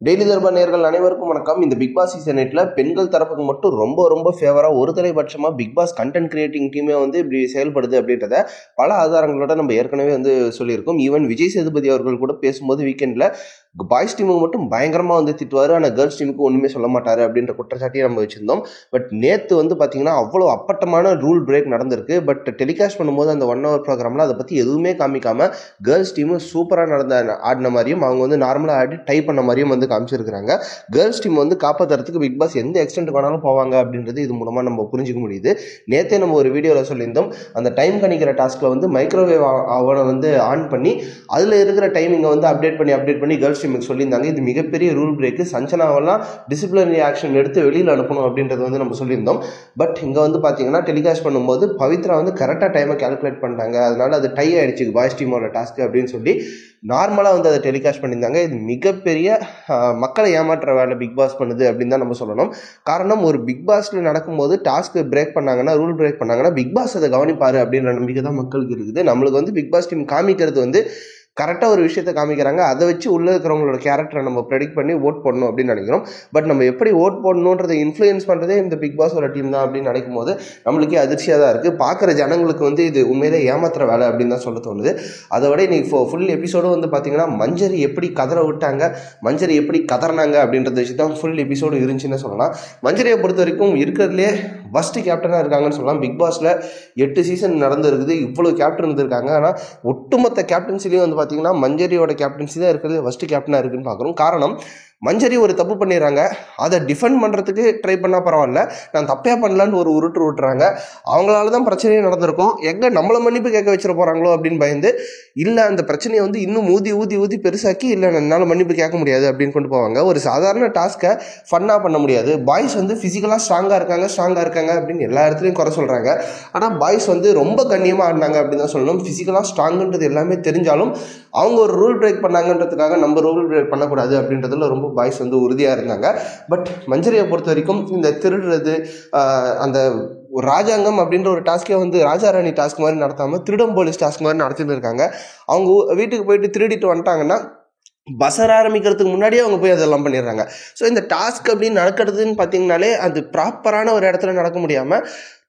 Daily Darbar நேயர்கள் அனைவருக்கும் வணக்கம். இந்த பிக் பாஸ் சீசன் 8ல பெண்கள் தரப்புக்கு மட்டும் ரொம்ப ஃபேவரா ஒரு தலைபட்சமா பிக் பாஸ் கண்டென்ட் கிரியேட்டிங் டீமே இப்படி செயல்படுது அப்படின்றத பல ஆதாரங்களோட நம்ம ஏற்கனவே சொல்லியிருக்கோம். ஈவன் விஜய் சேதுபதி அவர்கள் கூட பேசும்போது வீக்கெண்ட்ல பாய்ஸ் டீமுக்கு மட்டும் பயங்கரமா திட்டுவாரு, ஆனால் கேர்ள்ஸ் டீமுக்கு ஒண்ணுமே சொல்ல மாட்டாரு அப்படின்ற குற்றச்சாட்டியை நம்ம வச்சிருந்தோம். பட் நேத்து பாத்தீங்கன்னா அவ்வளோ அப்பட்டமான ரூல் பிரேக் நடந்திருக்கு. பட் டெலிகாஸ்ட் பண்ணும்போது அந்த 1 hour ப்ரோக்ராம்ல அதை பத்தி எதுவுமே காமிக்காம கேர்ள்ஸ் டீம் சூப்பரா ஆடின மாதிரியும் அவங்க நார்மலா ஆடி டை பண்ண மாதிரியும் காமிச்சிருக்காங்க. கேர்ள்ஸ் டீம் காப்பாற்றுறதுக்கு பிக் பாஸ் எந்த எக்ஸ்டென்ட் வேணாலும் போவாங்க அப்படின்றது இது மூலமா நம்ம புரிஞ்சுக்க முடியுது. நேத்தே நம்ம ஒரு வீடியோவில் சொல்லியிருந்தோம், அந்த டைம் கணிக்கிற டாஸ்க்ல மைக்ரோவேவ் அவனை ஆன் பண்ணி அதுல இருக்கிற டைமிங்கை அப்டேட் பண்ணி கேர்ள்ஸ் டீமுக்கு சொல்லியிருந்தாங்க. இது மிகப்பெரிய ரூல் பிரேக். சஞ்சனாவெல்லாம் டிசிப்ளினரி ஆக்ஷன் எடுத்து வெளியில் அனுப்பணும் அப்படின்றது நம்ம சொல்லியிருந்தோம். பட் இங்கே பார்த்தீங்கன்னா டெலிகாஸ்ட் பண்ணும்போது பவித்ரா கரெக்டாக டைமை கால்குலேட் பண்ணிட்டாங்க, அதனால அது டை ஆயிடுச்சு பாய்ஸ் டீமோட டாஸ்க் அப்படின்னு சொல்லி நார்மலாக அதை டெலிகாஸ்ட் பண்ணியிருந்தாங்க. இது மிகப்பெரிய மக்களை ஏமாற்ற வேலை பிக் பாஸ் பண்ணுது அப்படின்னு தான் நம்ம சொல்லணும். காரணம், ஒரு பிக் பாஸ்ல நடக்கும்போது டாஸ்க் பிரேக் பண்ணாங்கன்னா, ரூல் பிரேக் பண்ணாங்கன்னா பிக் பாஸ் அதை கவனிப்பாரு அப்படின்ற நம்பிக்கை தான் மக்களுக்கு இருக்குது. நம்மளுக்கு பிக் பாஸ் டீம் காமிக்கிறது கரெக்டாக ஒரு விஷயத்தை காமிக்கிறாங்க, அதை வச்சு உள்ளே இருக்கிறவங்களோட கேரக்டரை நம்ம ப்ரெடிக்ட் பண்ணி ஓட் போடணும் அப்படின்னு நினைக்கிறோம். பட் நம்ம எப்படி ஓட் போடணுன்றதை இன்ஃப்ளூயன்ஸ் பண்ணுறதே இந்த பிக் பாஸோட டீம் தான் அப்படின்னு நினைக்கும் போது நம்மளுக்கே அதிர்ச்சியாக தான் இருக்குது. பார்க்குற ஜனங்களுக்கு இது உண்மையிலே ஏமாத்துற வேலை அப்படின்னு தான் சொல்ல தோணுது. அதை விட இன்னைக்கு ஃபுல் எபிசோடு பார்த்தீங்கன்னா மஞ்சரி எப்படி கதற விட்டாங்க, மஞ்சரி எப்படி கதறினாங்க அப்படின்றத வச்சு தான் ஃபுல் எபிசோடு இருந்துச்சுன்னு சொல்லலாம். மஞ்சரியை பொறுத்த வரைக்கும் இருக்கிறதுலே ஃபஸ்ட்டு கேப்டனாக இருக்காங்கன்னு சொல்லலாம். பிக் பாஸில் 8 சீசன் நடந்துருக்குது, இவ்வளோ கேப்டன் இருந்திருக்காங்க. ஆனால் ஒட்டுமொத்த கேப்டன்சிலையும் பார்த்தீங்கன்னா மஞ்சரியோட கேப்டன்சி தான் இருக்கிறது ஃபர்ஸ்ட் கேப்டனாக இருக்குன்னு பார்க்குறோம். காரணம், மஞ்சரி ஒரு தப்பு பண்ணிடுறாங்க, அதை டிஃபெண்ட் பண்ணுறதுக்கு ட்ரை பண்ணால் பரவாயில்ல, நான் தப்பே பண்ணலான்னு ஒரு உருட்டு விட்டுறாங்க. அவங்களால தான் பிரச்சனையே நடந்திருக்கும், எங்கே நம்மளை மன்னிப்பு கேட்க வச்சிட போகிறாங்களோ அப்படின்னு பயந்து, இல்லை அந்த பிரச்சனையை இன்னும் ஊதி பெருசாக்கி, இல்லை என்னால் மன்னிப்பு கேட்க முடியாது அப்படின்னு கொண்டு போவாங்க. ஒரு சாதாரண டாஸ்க்கை ஃபன்னாக பண்ண முடியாது. பாய்ஸ் ஃபிசிக்கலாக ஸ்ட்ராங்காக இருக்காங்க அப்படின்னு எல்லா இடத்துலையும் குறை சொல்கிறாங்க. ஆனால் பாய்ஸ் ரொம்ப கண்ணியமாக ஆடினாங்க அப்படின்னு தான் சொல்லணும். ஃபிசிக்கலாக ஸ்ட்ராங்குன்றது எல்லாமே தெரிஞ்சாலும் அவங்க ஒரு ரூல் பிரேக் பண்ணாங்கன்றதுக்காக நம்ம ரூல் பிரேக் பண்ணக்கூடாது அப்படின்றதுல ரொம்ப பாய்ஸ் உறுதியாக இருந்தாங்க. பட் மஞ்சரியை பொறுத்த வரைக்கும் இந்த திருடுறது, அந்த ராஜாங்கம் அப்படின்ற ஒரு டாஸ்க்கே ராஜாராணி டாஸ்க் மாதிரி நடத்தாமல் திருடம் போலீஸ் டாஸ்க் மாதிரி நடத்திட்டு இருக்காங்க. அவங்க வீட்டுக்கு போயிட்டு திருடிட்டு வந்துட்டாங்கன்னா பசர் ஆரம்பிக்கிறதுக்கு முன்னாடியே அவங்க போய் அதெல்லாம் பண்ணிடுறாங்க. ஸோ இந்த டாஸ்க் அப்படின்னு நடக்கிறதுன்னு பார்த்தீங்கன்னாலே அது ப்ராப்பரான ஒரு இடத்துல நடக்க முடியாமல்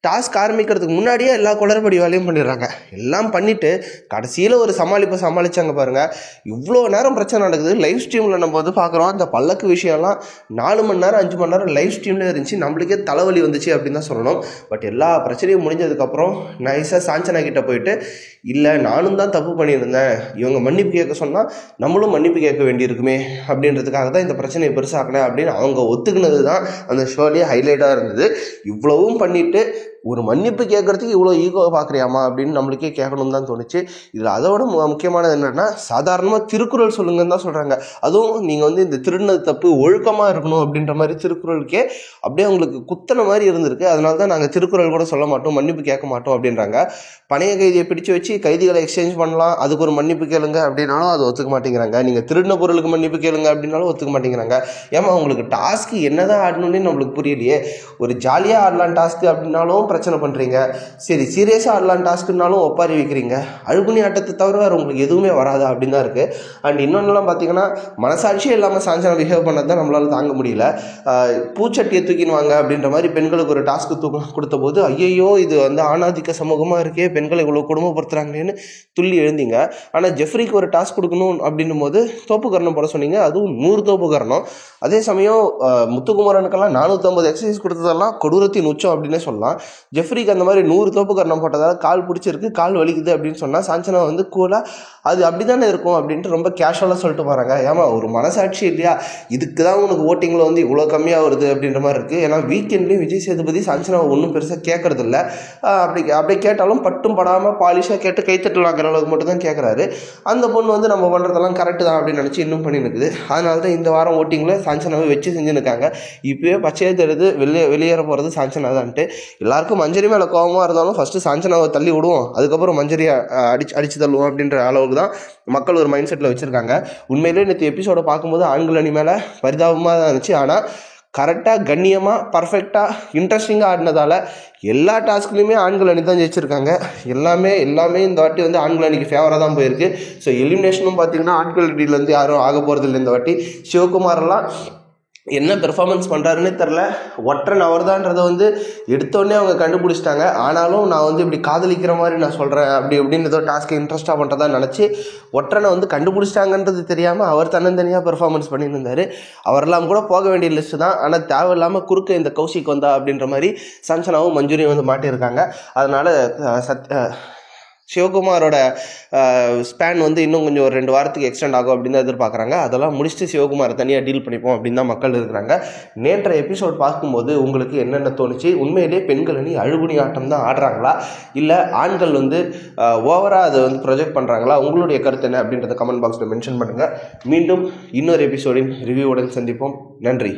டாஸ்க் ஆரம்பிக்கிறதுக்கு முன்னாடியே எல்லா குளறுபடி வேலையும் பண்ணிடுறாங்க. எல்லாம் பண்ணிவிட்டு கடைசியில் ஒரு சமாளித்தாங்க பாருங்கள். இவ்வளோ நேரம் பிரச்சனை நடக்குது, லைவ் ஸ்ட்ரீமில் நம்ம பார்க்குறோம். அந்த பல்லக்கு விஷயம்லாம் 4 மணி நேரம் 5 மணி நேரம் லைவ் ஸ்ட்ரீம்லேயே இருந்துச்சு. நம்மளுக்கே தலைவலி வந்துச்சு அப்படின்னு தான் சொல்லணும். பட் எல்லா பிரச்சனையும் முடிஞ்சதுக்கப்புறம் நைஸாக சாஞ்சனா கிட்ட போயிட்டு, இல்லை நானும் தான் தப்பு பண்ணியிருந்தேன், இவங்க மன்னிப்பு கேட்க சொன்னால் நம்மளும் மன்னிப்பு கேட்க வேண்டியிருக்குமே அப்படின்றதுக்காக தான் இந்த பிரச்சனையை பெருசாக்கினேன் அப்படின்னு அவங்க ஒத்துக்கினது தான் அந்த ஷோலேயே ஹைலைட்டாக இருந்தது. இவ்வளவும் பண்ணிவிட்டு ஒரு மன்னிப்பு கேட்கறதுக்கு இவ்வளோ ஈகோவை பார்க்குறியாமா அப்படின்னு நம்மளுக்கே கேட்கணும்னு தான் தோணுச்சு. இதில் அதோட முக்கியமானது என்னென்னா, சாதாரணமாக திருக்குறள் சொல்லுங்கன்னு தான் சொல்கிறாங்க. அதுவும் நீங்கள் இந்த திருடினது தப்பு, ஒழுக்கமாக இருக்கணும் அப்படின்ற மாதிரி திருக்குறளுக்கே அப்படியே அவங்களுக்கு குத்தனை மாதிரி இருந்திருக்கு. அதனால தான் நாங்கள் திருக்குறள் கூட சொல்ல மாட்டோம், மன்னிப்பு கேட்க மாட்டோம் அப்படின்றாங்க. பணைய கைதியை பிடிச்சு வச்சு கைதிகளை எக்ஸ்சேஞ்ச் பண்ணலாம், அதுக்கு ஒரு மன்னிப்பு கேளுங்க அப்படின்னாலும் அது ஒத்துக்க மாட்டேங்கிறாங்க. நீங்கள் திருடின பொருளுக்கு மன்னிப்பு கேளுங்க அப்படின்னாலும் ஒத்துக்க மாட்டேங்கிறாங்க. ஏமா உங்களுக்கு டாஸ்க்கு என்னதான் ஆடணும்னு நம்மளுக்கு புரியலையே. ஒரு ஜாலியாக ஆடலாம் டாஸ்க்கு அப்படின்னாலும் பிரச்சனை பண்ணுறீங்க, சரி சீரியஸாக ஆடலாம் டாஸ்க்குனாலும் ஒப்பாரி வைக்கிறீங்க. அழுகுனி ஆட்டத்தை தவிர வேறு உங்களுக்கு எதுவுமே வராதா அப்படின்னு தான் இருக்குது. அண்ட் இன்னொன்றுலாம் பார்த்தீங்கன்னா, மனசாட்சியே இல்லாமல் சாஞ்சனா பிஹேவ் பண்ணது தான் நம்மளால் தாங்க முடியல. பூச்சட்டியை தூக்கினுவாங்க அப்படின்ற மாதிரி பெண்களுக்கு ஒரு டாஸ்க்கு கொடுத்த போது, ஐயையோ இது ஆணாதிக்க சமூகமாக இருக்கே, பெண்களை இவ்வளோ கொடுமைப்படுத்துறாங்களேன்னு துள்ளி எழுந்தீங்க. ஆனால் ஜெஃப்ரிக்கு ஒரு டாஸ்க் கொடுக்கணும் அப்படின்னும் போது தோப்புக்கரணம் போட சொன்னீங்க, அதுவும் 100 தோப்புக்கரணம். அதே சமயம் முத்துக்குமரனுக்கெல்லாம் 450 எக்ஸசைஸ் கொடுத்ததெல்லாம் கொடூரத்தின் உச்சம் அப்படின்னே சொல்லலாம். ஜெஃப்ரிக்கு அந்த மாதிரி 100 தோப்புக்கரணம் போட்டதால் கால் பிடிச்சிருக்கு, கால் வலிக்குது அப்படின்னு சொன்னால் சாஞ்சனா கூலாக அது அப்படி தானே இருக்கும் அப்படின்ட்டு ரொம்ப கேஷுவலாக சொல்லிட்டு போகிறாங்க. ஏமா ஒரு மனசாட்சி இல்லையா, இதுக்கு தான் உனக்கு ஓட்டிங்கில் இவ்வளோ கம்மியாக வருது அப்படின்ற மாதிரி இருக்குது. ஏன்னா வீக்கெண்ட்லேயும் விஜய் சேதுபதி சாஞ்சனா ஒன்றும் பெருசாக கேட்கறது இல்லை. அப்படியே கேட்டாலும் பட்டும் படாமல் பாலிஷாக கேட்டு கைத்தட்டல் வாங்குற அளவுக்கு மட்டும் தான் கேட்குறாரு. அந்த பொண்ணு நம்ம பண்ணுறதெல்லாம் கரெக்டு தான் அப்படின்னு நினச்சி இன்னும் பண்ணி நிற்குது. அதனால தான் இந்த வாரம் ஓட்டிங்கில் சாஞ்சனாவை வச்சு செஞ்சுருக்காங்க. இப்போயே பச்சையே தெரியுது வெளியேற போகிறது சாஞ்சனா தான்ட்டு. எல்லாருக்கும் மஞ்சரி மேலே கோபமாக இருந்தாலும் ஃபஸ்ட்டு சாஞ்சனாவை தள்ளி விடுவோம், அதுக்கப்புறம் மஞ்சரியை அடிச்சு தள்ளுவோம் அப்படின்ற அளவுக்கு தான் மக்கள் ஒரு மைண்ட் செட்டில் வச்சுருக்காங்க. உண்மையிலே நேற்று எபிசோட பார்க்கும்போது ஆண்கள் அணி மேலே பரிதாபமாக தான் இருந்துச்சு. ஆனால் கரெக்டாக கண்ணியமாக பர்ஃபெக்டாக இன்ட்ரெஸ்டிங்காக ஆடினதால் எல்லா டாஸ்க்லையுமே ஆண்கள் அணி தான் ஜெயிச்சிருக்காங்க. எல்லாமே இந்த வாட்டி வந்து ஆண்கள் அணிக்கு ஃபேவராக தான் போயிருக்கு. ஸோ எலிமினேஷனும் பார்த்திங்கன்னா ஆண்கள் அணியிலேருந்து யாரும் ஆக போகிறதில்ல இந்த வாட்டி. சிவகுமாரெல்லாம் என்ன பெர்ஃபார்மன்ஸ் பண்ணுறாருன்னே தெரில. ஒற்றன் அவர் தான்றதை வந்து எடுத்தோடனே அவங்க கண்டுபிடிச்சிட்டாங்க. ஆனாலும் நான் வந்து இப்படி காதலிக்கிற மாதிரி நான் சொல்கிறேன் அப்படின்னு ஏதோ டாஸ்க்கை இன்ட்ரெஸ்ட்டாக பண்ணுறதா நினச்சி ஒற்றனை வந்து கண்டுபிடிச்சிட்டாங்கன்றது தெரியாமல் அவர் தன்னந்தனியாக பெர்ஃபார்மன்ஸ் பண்ணிட்டு இருந்தார். அவரெல்லாம் கூட போக வேண்டிய லிஸ்ட்டு தான். ஆனால் தேவையில்லாமல் குறுக்க இந்த கௌஷிக் வந்தா அப்படின்ற மாதிரி சஞ்சனாவும் மஞ்சுரியும் வந்து மாட்டியிருக்காங்க. அதனால் சிவகுமாரோட ஸ்பேன் வந்து இன்னும் கொஞ்சம் ஒரு 2 வாரத்துக்கு எக்ஸ்டெண்ட் ஆகும் அப்படின்னு தான் எதிர்பார்க்குறாங்க. அதெல்லாம் முடிச்சுட்டு சிவகுமாரை தனியாக டீல் பண்ணிப்போம் அப்படின்னு தான் மக்கள் இருக்கிறாங்க. நேற்றைய எபிசோட் பார்க்கும்போது உங்களுக்கு என்னென்ன தோணுச்சு? உண்மையிலே பெண்கள் அணி அழுகுணி ஆட்டம் தான் ஆடுறாங்களா, இல்லை ஆண்கள் வந்து ஓவராக அதை வந்து ப்ரொஜெக்ட் பண்ணுறாங்களா? உங்களுடைய கருத்து என்ன அப்படின்றத கமெண்ட் பாக்ஸில் மென்ஷன் பண்ணுங்கள். மீண்டும் இன்னொரு எபிசோடின் ரிவ்யூவுடன் சந்திப்போம். நன்றி.